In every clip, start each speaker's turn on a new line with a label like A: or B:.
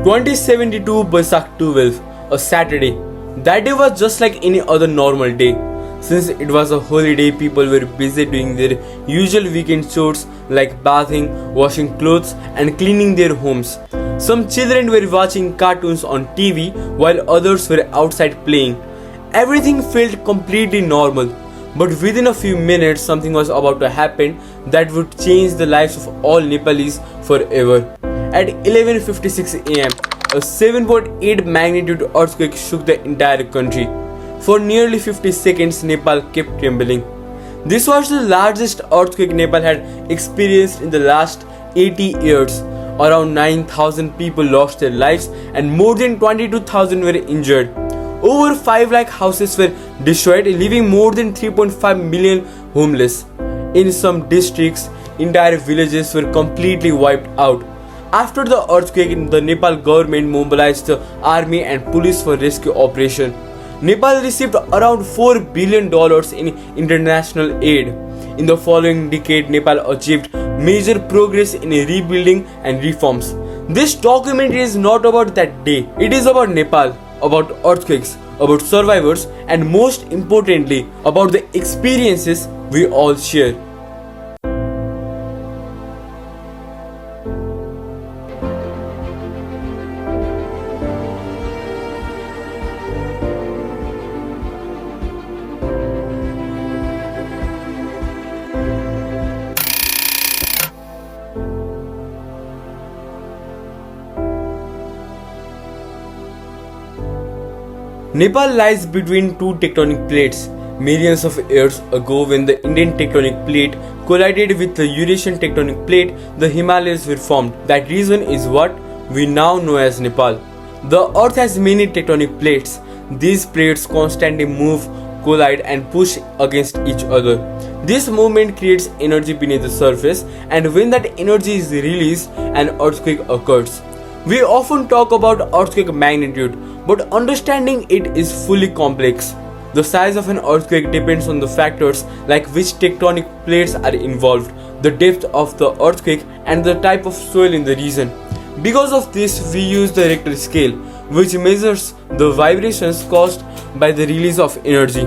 A: 2072 Basak 12, a Saturday. That day was just like any other normal day. Since it was a holiday, people were busy doing their usual weekend chores like bathing, washing clothes, and cleaning their homes. Some children were watching cartoons on TV while others were outside playing. Everything felt completely normal. But within a few minutes, something was about to happen that would change the lives of all Nepalese forever. At 11:56 am, a 7.8 magnitude earthquake shook the entire country. For nearly 50 seconds, Nepal kept trembling. This was the largest earthquake Nepal had experienced in the last 80 years. Around 9,000 people lost their lives and more than 22,000 were injured. Over 5 lakh houses were destroyed, leaving more than 3.5 million homeless. In some districts, entire villages were completely wiped out. After the earthquake, the Nepal government mobilized the army and police for rescue operation. Nepal received around $4 billion in international aid. In the following decade, Nepal achieved major progress in rebuilding and reforms. This documentary is not about that day. It is about Nepal, about earthquakes, about survivors, and most importantly, about the experiences we all share. Nepal lies between two tectonic plates. Millions of years ago, when the Indian tectonic plate collided with the Eurasian tectonic plate, the Himalayas were formed. That region is what we now know as Nepal. The earth has many tectonic plates. These plates constantly move, collide, and push against each other. This movement creates energy beneath the surface, and when that energy is released, an earthquake occurs. We often talk about earthquake magnitude, but understanding it is fully complex. The size of an earthquake depends on the factors like which tectonic plates are involved, the depth of the earthquake, and the type of soil in the region. Because of this, we use the Richter scale, which measures the vibrations caused by the release of energy.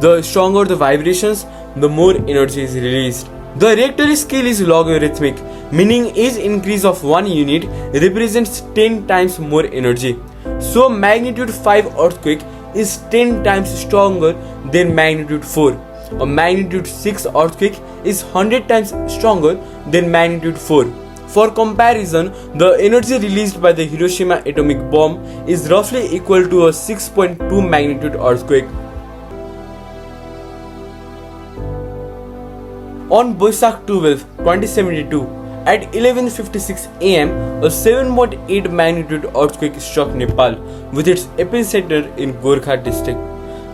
A: The stronger the vibrations, the more energy is released. The Richter scale is logarithmic, meaning each increase of 1 unit represents 10 times more energy. So magnitude 5 earthquake is 10 times stronger than magnitude 4. A magnitude 6 earthquake is 100 times stronger than magnitude 4. For comparison, the energy released by the Hiroshima atomic bomb is roughly equal to a 6.2 magnitude earthquake. On Basak 12, 2072, at 11:56 am, a 7.8 magnitude earthquake struck Nepal, with its epicenter in Gorkha district.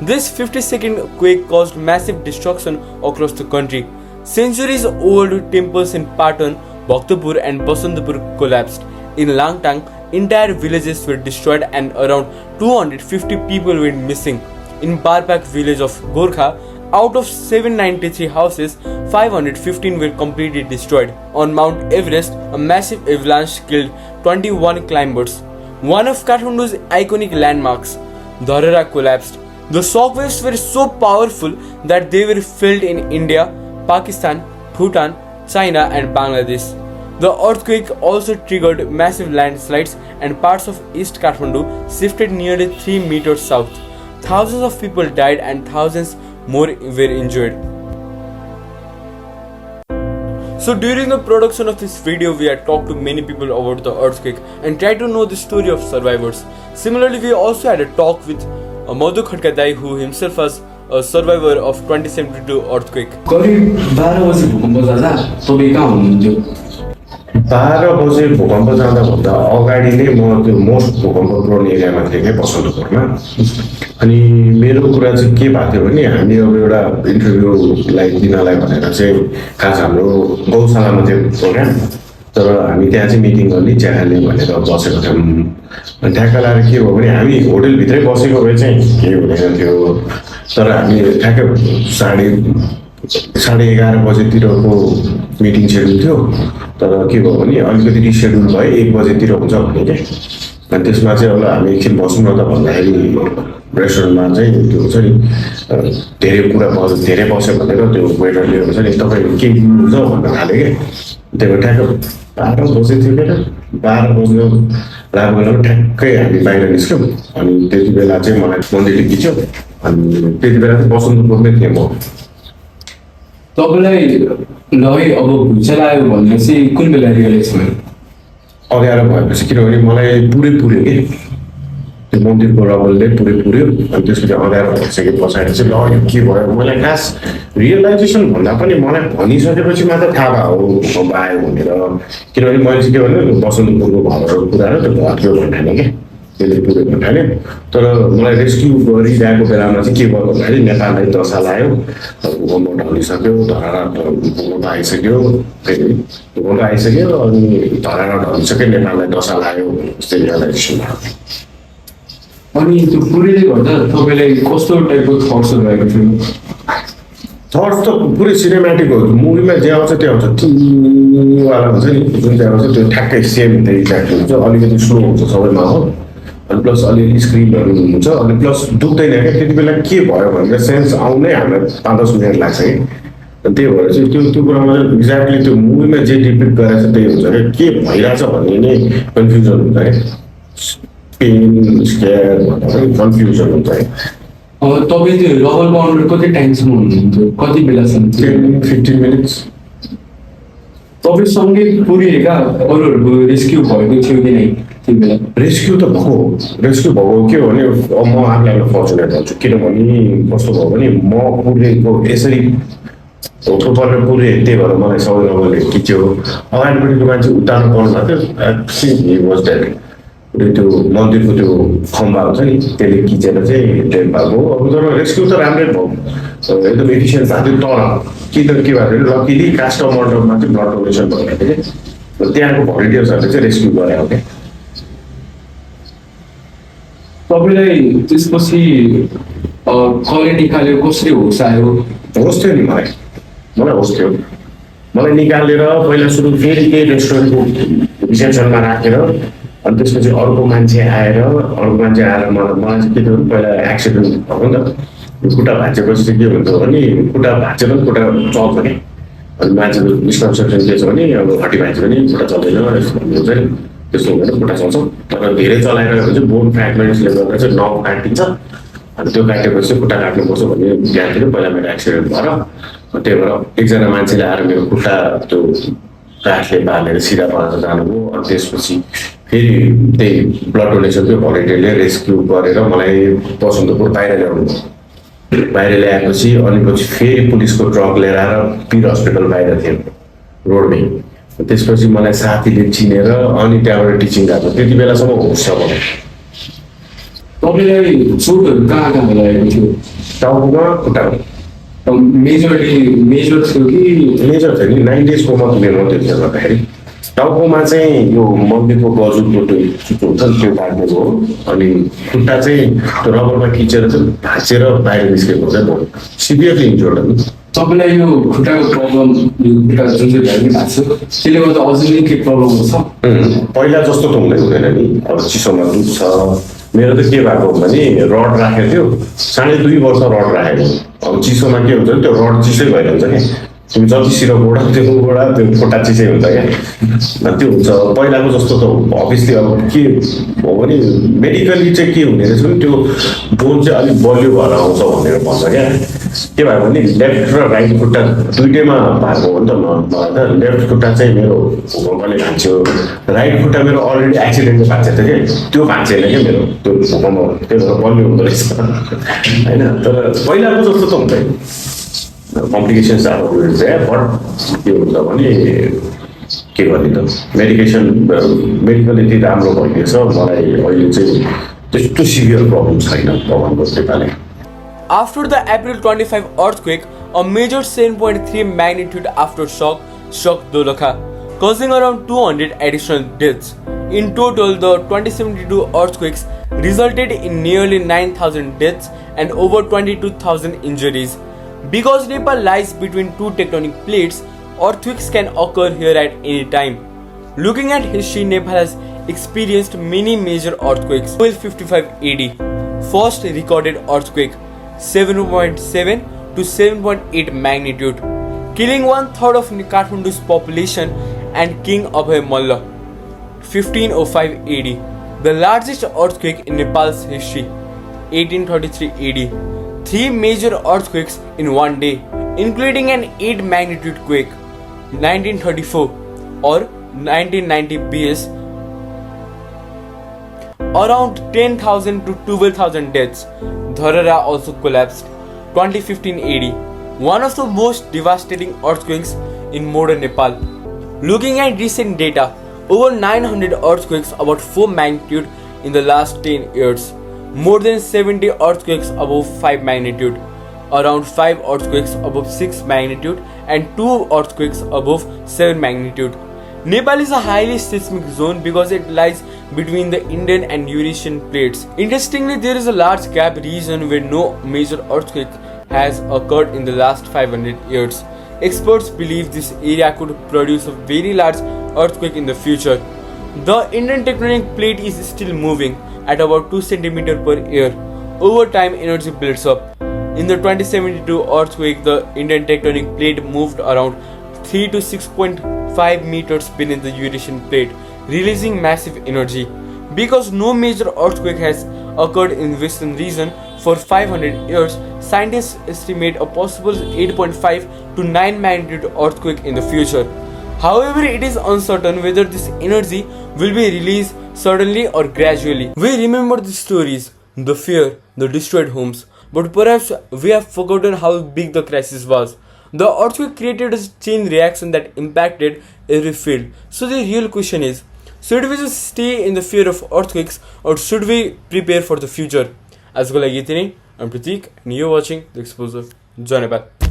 A: This 50-second quake caused massive destruction across the country. Centuries-old temples in Patan, Bhaktapur, and Basantapur collapsed. In Langtang, entire villages were destroyed and around 250 people went missing. In Barpak village of Gorkha, out of 793 houses, 515 were completely destroyed. On Mount Everest, a massive avalanche killed 21 climbers. One of Kathmandu's iconic landmarks, Dharara, collapsed. The shockwaves were so powerful that they were felt in India, Pakistan, Bhutan, China, and Bangladesh. The earthquake also triggered massive landslides, and parts of East Kathmandu shifted nearly 3 meters south. Thousands of people died and thousands more were injured. So during the production of this video, we had talked to many people about the earthquake and tried to know the story of survivors. Similarly, we also had a talk with Madhu Khatkadai, who himself was a survivor of 2072 earthquake.
B: करीब 12 बजे भूकम्प जाँदा तपाईँ कहाँ हुनुहुन्थ्यो?
C: 12 बजे भूकम्प जाँदा भन्दा अगाडि नै म त्यो मोस्ट भूकम्प प्रोन एरियामा थिएँ क्या बसन्तपुरमा। अनि मेरो कुरा चाहिँ के भएको थियो भने हामी अब एउटा इन्टरभ्यूलाई दिनलाई भनेर चाहिँ खास हाम्रो गौशालामा थियो प्रोग्राम, तर हामी त्यहाँ चाहिँ मिटिङ गर्ने चिया खाने भनेर बसेको थियौँ। अनि ठ्याक्क लाएर के भयो भने हामी होटलभित्रै बसेको भए चाहिँ केही हुँदैन थियो, तर हामी ठ्याक्क 11:30 बजेतिरको मिटिङ सेड्युल थियो तर के भयो भने अलिकति रिसेड्युल भयो 1 बजेतिर हुन्छ भने के अनि त्यसमा चाहिँ अब हामी एकछिन बसौँ न त भन्दाखेरि रेस्टुरेन्टमा चाहिँ त्यो हुन्छ नि धेरै कुरा धेरै बस्यो भनेर त्यो वेटरले हुन्छ नि तपाईँ के दिनुहुन्छ भन्न थाल्यो कि त्यही भएर ठ्याक्क 12 बजे थियो क्या 12 बज्नु लाग्यो बेलामा ठ्याक्कै हामी बाहिर निस्क्यौँ अनि त्यति बेला चाहिँ मलाई मन्दिरले खिच्यो अनि त्यति बेला चाहिँ बसन्तपुरमै थिएँ म
B: तपाईँलाई ल है अब भुइँचालो आयो भनेर चाहिँ कुन बेला रियलाइज भयो
C: अँध्यारो भएपछि किनभने मलाई पुरै कि त्यो मन्दिरको रबलले पुऱ्यो अनि त्यसपछि अँध्यारो भइसके पछाडि चाहिँ ल यो के भयो मलाई खास रियलाइजेसन भन्दा पनि मलाई भनिसकेपछि मात्र थाहा भयो भूकम्प आयो भनेर किनभने मैले चाहिँ के भन्यो बसन्तपुरको घरहरूको कुरा र त्यो घर थियो भन्ने क्या त्यसले पुरै भन्नाले तर मलाई रेस्क्यु गरिरहेको बेलामा चाहिँ के भयो भन्दाखेरि नेपाललाई दशा लाग्यो भूकम्प ढलिसक्यो धरारा भूकम्प आइसक्यो फेरि भूकम्प आइसक्यो अनि धरारा ढलिसक्यो नेपाललाई दशा लाग्यो जस्तै रियलाइजेसन भयो
B: अनि त्यो पुरैले गर्दा तपाईँलाई कस्तो टाइपको थट्सहरू आएको थियो
C: थट्स त पुरै सिनेमेटिक हो मुभीमा जे आउँछ त्यो आउँछ वाला हुन्छ नि जुन चाहिँ आउँछ त्यो ठ्याक्कै सेम त्यही ट्याक्ट हुन्छ अलिकति स्लो हुन्छ सबैमा हो अनि प्लस अलिअलि स्क्रिनहरू हुन्छ अनि प्लस दुख्दैन क्या त्यति बेला के भयो भनेर सेन्स आउनै हामीलाई 5-10 मिनट लाग्छ कि त्यही भएर चाहिँ त्यो कुरामा चाहिँ एक्ज्याक्टली त्यो मुभीमा जे डिपिक्ट गरेको छ त्यही हुन्छ क्या के भइरहेछ भन्ने नै कन्फ्युजन हुन्छ क्या पेन स्केयर भनेर कन्फ्युजन हुन्छ है
B: तपाईँ त्यो रबलको अन्डर कति टाइमसम्म हुनुहुन्थ्यो कति बेलासम्म
C: 10-15 मिनट्स
B: तपाईँसँगै पुरिएका अरूहरूको रेस्क्यु भएको थियो कि नै त्यो बेला
C: रेस्क्यु त भएको के हो भने अब म आफूलाई फर्चुनेट हुन्छु किनभने कस्तो भयो भने म पुरेको यसरी होठो परेर पुरेँ त्यही भएर मलाई सबै रबलले खिच्यो अगाडिपट्टिको मान्छे उतार्नु पर्नु भएको थियो त्यो मन्दिरको त्यो खम्बा हुन्छ नि त्यसले खिचेर चाहिँ डेड भएको अब तर रेस्क्यु त राम्रै भयो एकदम एफिसियन्ट भएको थियो तर के भएको थियो लकिली कास्टम मन्डपमा चाहिँ ब्लड डोनेसन भइरहेको थियो त्यहाँको भलिन्टियर्सहरूले चाहिँ रेस्क्यु गरेको क्या
B: तपाईँलाई त्यसपछि कसले निकाल्यो कसरी होस आयो
C: होस् थियो नि मलाई होस् थियो मलाई निकालेर पहिला सुरु फेरि त्यही रेस्टुरेन्टको रिसेप्सनमा राखेर अनि त्यसपछि अर्को मान्छे आएर मलाई चाहिँ के थियो पहिला एक्सिडेन्ट भएको नि त खुट्टा भाँचेपछि चाहिँ के हुन्छ भने खुट्टा भाँचेर खुट्टा चल्छ कि अनि मान्छेको मिसकन्सेप्सन के छ भने अब घटी भाँच्यो भने खुट्टा चल्दैन हुन्छ नि त्यस्तो हुँदैन खुट्टा चल्छ तर धेरै चलाइरहेको चाहिँ बोन फ्रेगमेन्ट्सले गर्दा चाहिँ नर्भ काटिन्छ अनि त्यो काटेपछि चाहिँ खुट्टा काट्नुपर्छ भन्ने ज्ञान थियो पहिला मेरो एक्सिडेन्ट भएर त्यही भएर एकजना मान्छेले आएर मेरो खुट्टा त्यो काठले बालेर सिधा पारेर जानुभयो अनि त्यसपछि फेरि त्यही ब्लड डोनेसनको भलिन्टियरले रेस्क्यु गरेर मलाई बसन्तपुर बाहिर ल्याउनु बाहिर ल्याएपछि अनि पछि फेरि पुलिसको ट्रक लिएर आएर पिर हस्पिटल बाहिर थियो रोडमै त्यसपछि मलाई साथीले चिनेर अनि त्यहाँबाट टिचिङ गएको त्यति बेलासम्म होस् छ भने
B: तपाईँलाई चोटहरू कहाँ लागेको थियो
C: टाउकोमा खुट्टामा
B: मेजर थियो कि
C: मेजर थियो नि 9 डेज कोमा मेरो त्यसले गर्दाखेरि टाउकोमा चाहिँ यो मन्दिरको गजुरको त्यो हुन्छ नि त्यो काट्नेको हो अनि खुट्टा चाहिँ त्यो रबरमा खिचेर चाहिँ भाँचेर बाहिर निस्केको चाहिँ भयो सिभियरली इन्जोर्ड हो
B: तपाईँलाई यो खुट्टाको प्रब्लम यो खुट्टा जुन चाहिँ भ्याइ भएको छ त्यसले गर्दा अझै नै के प्रब्लम हुन्छ
C: पहिला जस्तो त हुँदैन नि अब चिसोमा दुध छ मेरो त के भएको भने रड राखेको थियो 2.5 वर्ष रड राखेको अब चिसोमा के हुन्छ त्यो रड चिसै भइरहन्छ क्या तिमी जति सिरपबाट त्यो खुट्टा चिसै हुन्छ क्या त्यो हुन्छ पहिलाको जस्तो त अभियसली अब के हो भने मेडिकली चाहिँ के हुने रहेछ भने त्यो बोन चाहिँ अलिक बलियो भएर आउँछ भनेर भन्छ क्या के भयो भने लेफ्ट र राइट खुट्टा दुइटैमा भएको हो नि त मलाई त लेफ्ट खुट्टा चाहिँ मेरो भूकम्पले भाँच्यो राइट खुट्टा मेरो अलरेडी एक्सिडेन्टले भाँचेको थियो क्या त्यो भाँचेन क्या मेरो त्यो भूकम्प त्यही भएर बलियो हुँदो रहेछ होइन तर पहिलाको जस्तो त हुँदैन कम्प्लिकेसन्स आएको बट के हुन्छ भने के गर्ने त मेडिकेसन मेडिकल यति राम्रो भइदिएछ मलाई अहिले चाहिँ त्यस्तो सिभियर प्रब्लम छैन भगवान्को कृपाले
A: After the April 25 earthquake, a major 7.3 magnitude aftershock struck Dolakha, causing around 200 additional deaths. In total, the 2072 earthquakes resulted in nearly 9,000 deaths and over 22,000 injuries. Because Nepal lies between two tectonic plates, earthquakes can occur here at any time. Looking at history, Nepal has experienced many major earthquakes. 1255 AD, first recorded earthquake, 7.7 to 7.8 magnitude, killing 1/3 of Kathmandu's population and King Abhay Malla. 1505 AD, the largest earthquake in Nepal's history. 1833 AD, three major earthquakes in one day, including an 8 magnitude quake. 1934 or 1990 BS, around 10,000 to 12,000 deaths. Dharara also collapsed. 2015 AD, one of the most devastating earthquakes in modern Nepal. Looking at recent data, over 900 earthquakes about 4 magnitude in the last 10 years, more than 70 earthquakes above 5 magnitude, around 5 earthquakes above 6 magnitude and 2 earthquakes above 7 magnitude. Nepal is a highly seismic zone because it lies between the Indian and Eurasian plates. Interestingly, there is a large gap region where no major earthquake has occurred in the last 500 years. Experts believe this area could produce a very large earthquake in the future. The Indian tectonic plate is still moving at about 2 cm per year. Over time, energy builds up. In the 2072 earthquake, the Indian tectonic plate moved around 3 to 6.5 meters beneath the Eurasian plate, releasing massive energy. Because no major earthquake has occurred in western region for 500 years, scientists estimate a possible 8.5 to 9 magnitude earthquake in the future. However, it is uncertain whether this energy will be released suddenly or gradually. We remember the stories, the fear, the destroyed homes, but perhaps we have forgotten how big the crisis was. The earthquake created a chain reaction that impacted every field. So the real question is, should we just stay in the fear of earthquakes or should we prepare for the future? आजको लागि यति नै. I'm Pratik and you're watching The Exposure. Jai Nepal.